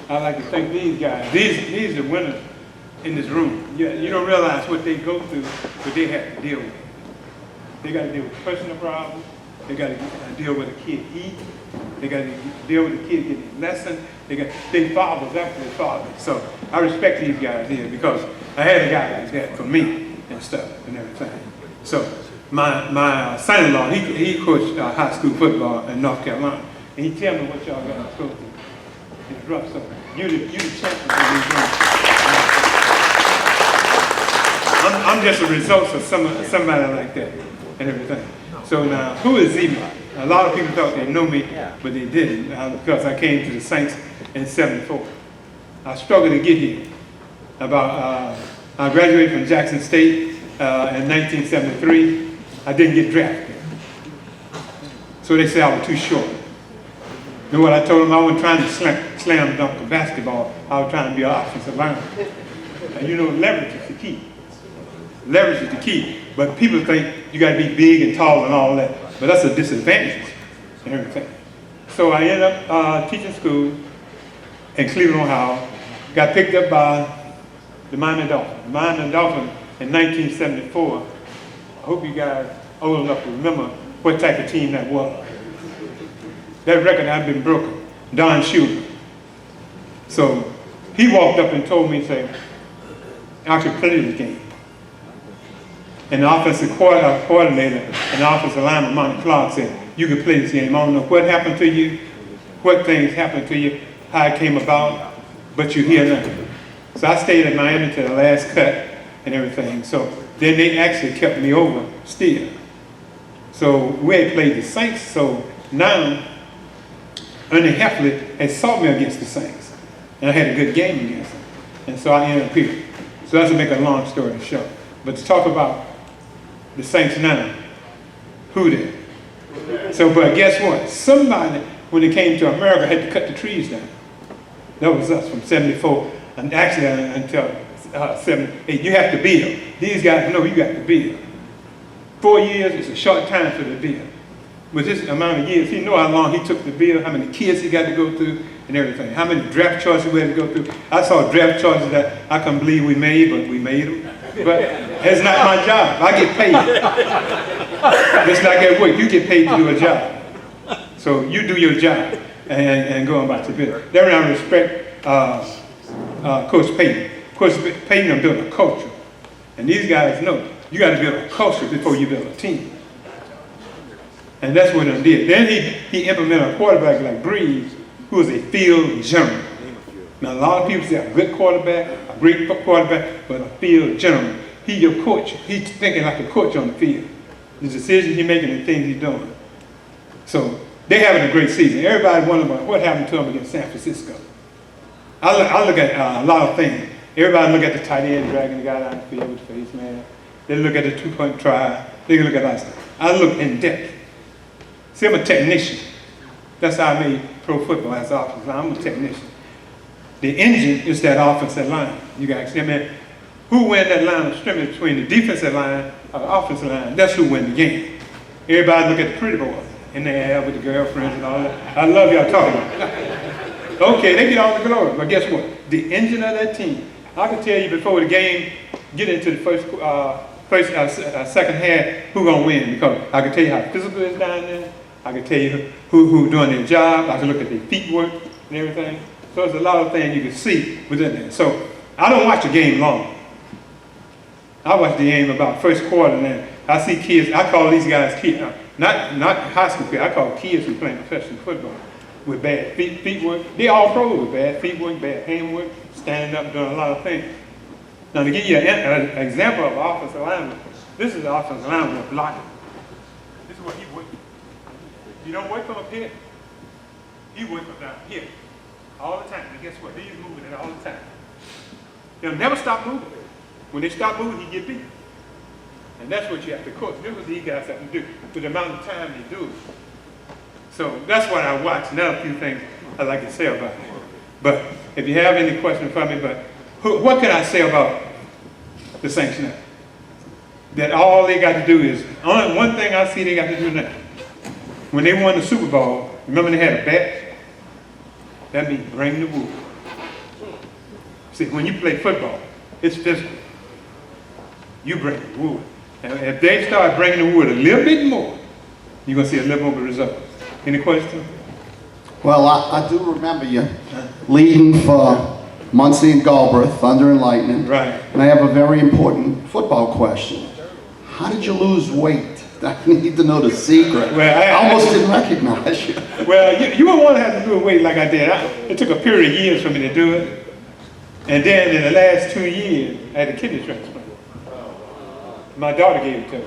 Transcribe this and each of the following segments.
I'd like to thank these guys. These are winners in this room. You don't realize what they go through, what they have to deal with. They got to deal with personal problems. They got to deal with a kid eat. They got to deal with a kid getting lessons. They fathers after their father. So I respect these guys here because I had a guy like that for me and stuff and everything. So my son-in-law, he coached high school football in North Carolina, and he tell me what y'all got to go through. It's rough. So you the champion of these games. I'm just a result of somebody like that and everything. So now, who is Emanuel? A lot of people thought they knew me, but they didn't because I came to the Saints in '74. I struggled to get here. I graduated from Jackson State in 1973. I didn't get drafted. So they said I was too short. And what I told them, I wasn't trying to slam dunk a basketball. I was trying to be an offensive lineman. And you know, leverage is the key. Leverage is the key. But people think you got to be big and tall and all that. But that's a disadvantage and everything. So I ended up teaching school in Cleveland, Ohio. Got picked up by the Miami Dolphins. The Miami Dolphins in 1974. I hope you guys are old enough to remember what type of team that was. That record had been broken. Don Shula. So he walked up and told me, say, I could play this game. And the offensive coordinator and the offensive lineman, Monty Clark, said, you can play this game. I don't know what happened to you, what things happened to you, how it came about, but you're here now. So I stayed in Miami to the last cut and everything. So then they actually kept me over still. So we had played the Saints. So now, Ernie Heffley had sought me against the Saints. And I had a good game against them. And so I ended up here. So that's to make a long story short. But to talk about the Saints now, who did? So, but guess what? Somebody, when it came to America, had to cut the trees down. That was us from '74, and actually until '78. You have to build. These guys know you got to build. 4 years is a short time for the build. With this amount of years, he know how long he took to build, how many kids he got to go through, and everything. How many draft choices we had to go through. I saw draft choices that I couldn't believe we made, but we made them. But it's not my job. I get paid. It's like at work. You get paid to do a job. So you do your job and go about your business. That I respect Coach Payton. Coach Payton built a culture. And these guys know you got to build a culture before you build a team. And that's what he did. Then he implemented a quarterback like Breeze, who was a field general. Now, a lot of people say a good quarterback, a great quarterback, but a field general. He's your coach. He's thinking like a coach on the field. The decisions he's making and things he's doing. So they're having a great season. Everybody wondering about what happened to them against San Francisco. I look at a lot of things. Everybody look at the tight end dragging the guy down the field with the face man. They look at the two-point try. They look at that stuff. I look in depth. See, I'm a technician. That's how I made pro football as an offensive line. I'm a technician. The engine is that offensive line. You guys see, I mean, who wins that line of scrimmage between the defensive line or the offensive line? That's who wins the game. Everybody look at the pretty boys in the air with the girlfriends and all that. I love y'all talking about it. Okay, they get all the glory, but guess what? The engine of that team. I can tell you before the game, get into the second half, who's gonna win? Because I can tell you how physical it is down there. I can tell you who doing their job. I can look at their feet work and everything. So there's a lot of things you can see within there. So I don't watch the game long. I watch the game about first quarter, and then I see kids. I call these guys kids, not high school kids. I call kids who play professional football with bad feet work. They all pros with bad feet work, bad hand work, standing up, doing a lot of things. Now to give you an example of an offensive lineman, this is the offensive lineman blocking. This is what he works. You don't work from up here. He works from down here. All the time. And guess what? He's moving it all the time. They'll never stop moving. When they stop moving, he get beat. And that's what you have to coach. This is what these guys have to do with the amount of time they do it. So that's what I watch. Now a few things I'd like to say about it. But if you have any questions for me, what can I say about the Saints now? That all they got to do is, only one thing I see they got to do now. When they won the Super Bowl, remember they had a bet? That means bring the wood. See, when you play football, it's physical. You bring the wood. And if they start bringing the wood a little bit more, you're going to see a little more results. Any questions? Well, I do remember you leading for Muncie and Galbraith, Thunder and Lightning. Right. And I have a very important football question. How did you lose weight? I need to know the secret. Well, I almost didn't recognize you. Well, you won't want to have to lose weight like I did. It took a period of years for me to do it. And then in the last 2 years, I had a kidney transplant. My daughter gave it to me.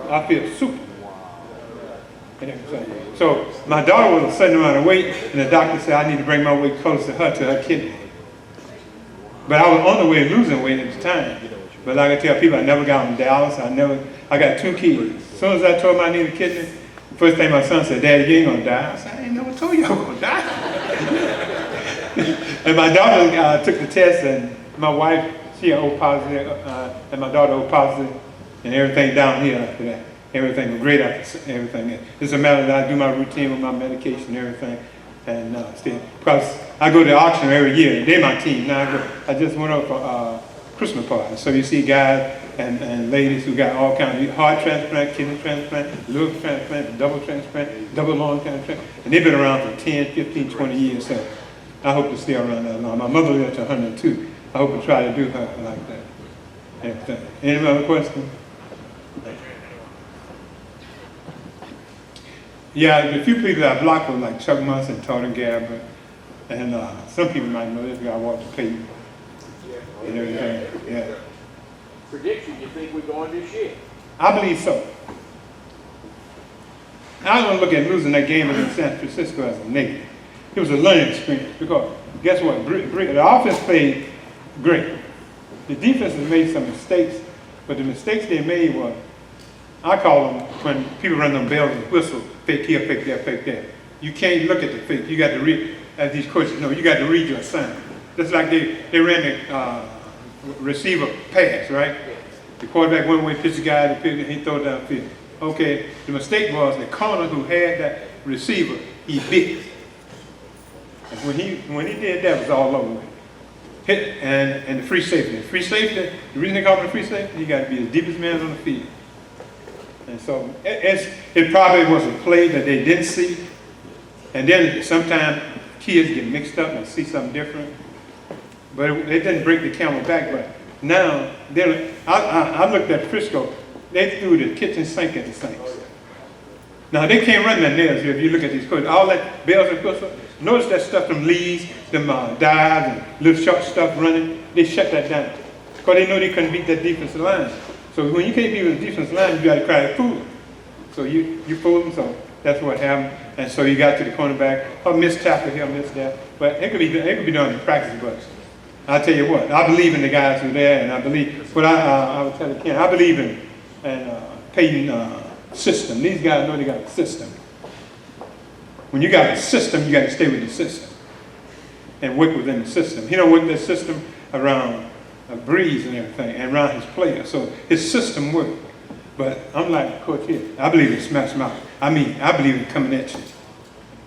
I feel super. And everything. So my daughter was a certain amount of weight, and the doctor said I need to bring my weight closer to her kidney. But I was on the way to losing weight at the time. But like I tell people, I never got on dialysis. I got 2 kids. As soon as I told him I needed a kidney, the first thing my son said, "Daddy, you ain't gonna die." I said, "I ain't never told you I was gonna die." And my daughter took the test, and my wife, she had O positive, and my daughter O positive, and everything down here after that. Everything was great after everything. It's a matter that I do my routine with my medication and everything. And because I go to the auction every year, they're my team. Now I just went up for Christmas party. So you see guys and ladies who got all kinds of heart transplant, kidney transplant, liver transplant, double lung transplant. And they've been around for 10, 15, 20 years. So I hope to stay around that long. My mother lived to 102. I hope to try to do her like that. Any other questions? Yeah, the few people that I blocked were like Chuck Munson and Todd and Gabbard. And some people might know this guy, Walter Payton. And everything. Yeah. Prediction, you think we're going this year? I believe so. I don't look at losing that game against San Francisco as a negative. It was a learning experience because guess what? The offense played great. The defense has made some mistakes, but the mistakes they made were, I call them when people run them bells and whistles, fake here, fake there, fake there. You can't look at the fake. You got to read, as these coaches know, you got to read your assignment. Just like they ran the receiver pass, right? The quarterback went away, pitched the guy, and he threw it downfield. Okay, the mistake was the corner who had that receiver, he bit. And when he did that, it was all over with. Hit and the free safety. The free safety, the reason they call it a free safety, you got to be the deepest man on the field. And so it probably was a play that they didn't see. And then sometimes kids get mixed up and see something different. But it didn't break the camel back. But now, I looked at Frisco. They threw the kitchen sink at the Saints. Now, they can't run that nails here if you look at these coaches. All that bells and whistles. Notice that stuff, them leads, them dives, and little short stuff running. They shut that down. Because they know they couldn't beat that defensive line. So when you can't beat the defensive line, you got to try to fool them. So you fool them, so that's what happened. And so you got to the cornerback. A missed tackle here, missed that. But it could be done in practice, but I'll tell you what, I believe in the guys who are there, and I believe, what I would tell Ken, I believe in Peyton system. These guys know they got a system. When you got a system, you got to stay with the system and work within the system. He don't work that system around Breeze and everything, and around his players. So his system worked. But I'm like Coach here. I believe in smash mouth. I believe in coming at you.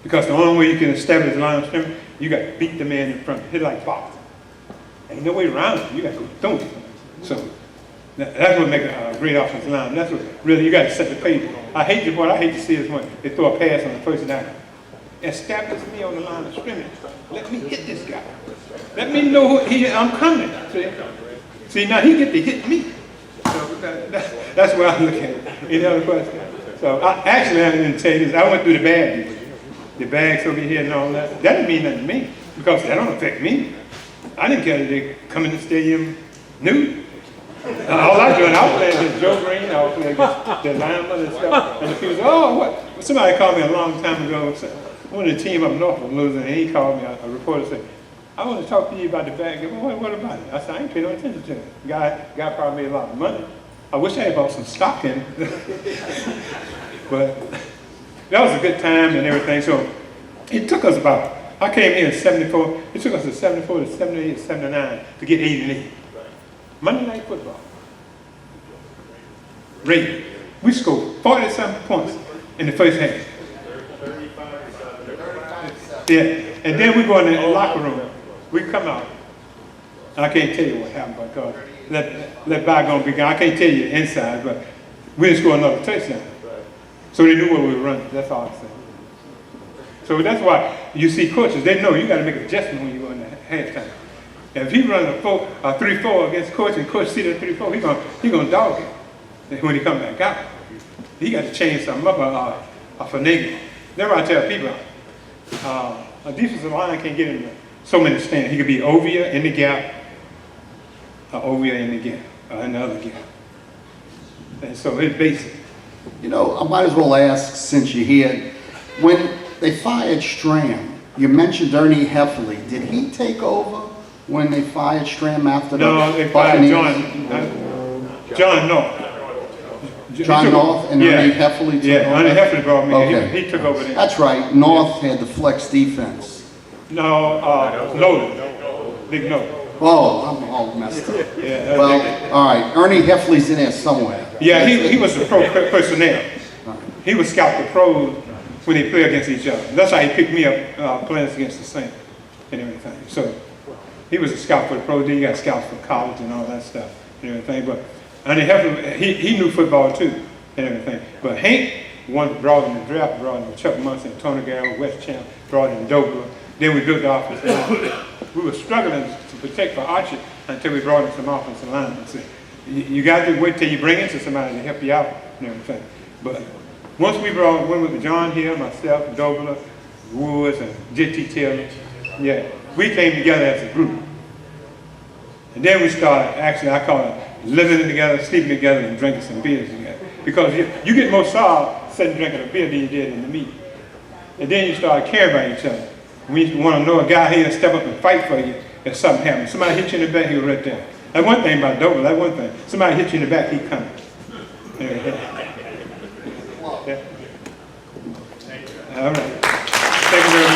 Because the only way you can establish the line of scrimmage, you got to beat the man in front. Hit like boxing. Ain't no way around it. You got to go through it. So that's what makes a great offensive line. That's what really you got to set the pace. What I hate to see is when they throw a pass on the first down. Establish me on the line of scrimmage. Let me hit this guy. Let me know I'm coming. See, now he get to hit me. So that's what I look at. Any other questions? So I didn't tell you this. I went through the bag. The bags over here and all that. That didn't mean nothing to me because that don't affect me. I didn't care that they come in the stadium nude. All I was doing, I was playing against Joe Green, I was playing against the lineman and stuff. And the people said, "Oh, what?" Somebody called me a long time ago. One of the team up north was losing, and he called me. A reporter said, "I want to talk to you about the bag." What about it? I said, "I ain't paying no attention to it. Guy probably made a lot of money. I wish I had bought some stock in it." But that was a good time and everything. So it took us I came here in 74. It took us to 74 to 78, 79 to get 8 and 8. Monday Night Football. Rating. We scored 47 points in the first half. Yeah, and then we go in the locker room. We come out. I can't tell you what happened because let bygone be gone. I can't tell you the inside, but we didn't score another touchdown. So they knew where we were running. That's all I'm saying. So that's why you see coaches, they know you got to make an adjustment when you go in the halftime. If he runs a 3-4 against coach and coach see the 3-4, he gonna dog it when he come back out. He got to change something up or finagle. That's why I tell people, a defensive line can't get in so many stands. He could be over you in the gap, or over you in the gap, or in the other gap. And so it's basic. You know, I might as well ask, since you're here, when they fired Stram, you mentioned Ernie Heffley. Did he take over when they fired Stram after the No, they fired John North. John North and Ernie Heffley took over? Yeah, Ernie Heffley brought me in. Okay. He took over there. That's right. North had the flex defense. No, Nolan. Big Nolan. Oh, I'm all messed up. Yeah, Well, all right. Ernie Heffley's in there somewhere. yeah, he was the pro personnel. He would scout the pros when they play against each other. That's how he picked me up playing against the Saints and everything. So he was a scout for the pros. Then he got scouts for college and all that stuff and everything. But Ernie Heffley, he knew football too and everything. But Hank brought in the draft, brought in Chuck Munson, Tony Garrett, West Champ, brought in Dobler. Then we built the offensive line. We were struggling to protect for Archie until we brought in some offensive linemen. So you got to wait till you bring into somebody to help you out and everything. But once we went with John Hill, myself, Dobler, Woods, and J.T. Taylor, yeah, we came together as a group. And then we started, actually, I call it living together, sleeping together, and drinking some beers together. Because you get more solid sitting drinking a beer than you did in the meeting. And then you start caring about each other. When you want to know a guy here to step up and fight for you if something happens. Somebody hit you in the back, he was right there. That's one thing about Dover, that's one thing. Somebody hit you in the back, he coming. Yeah. All right. Thank you very much.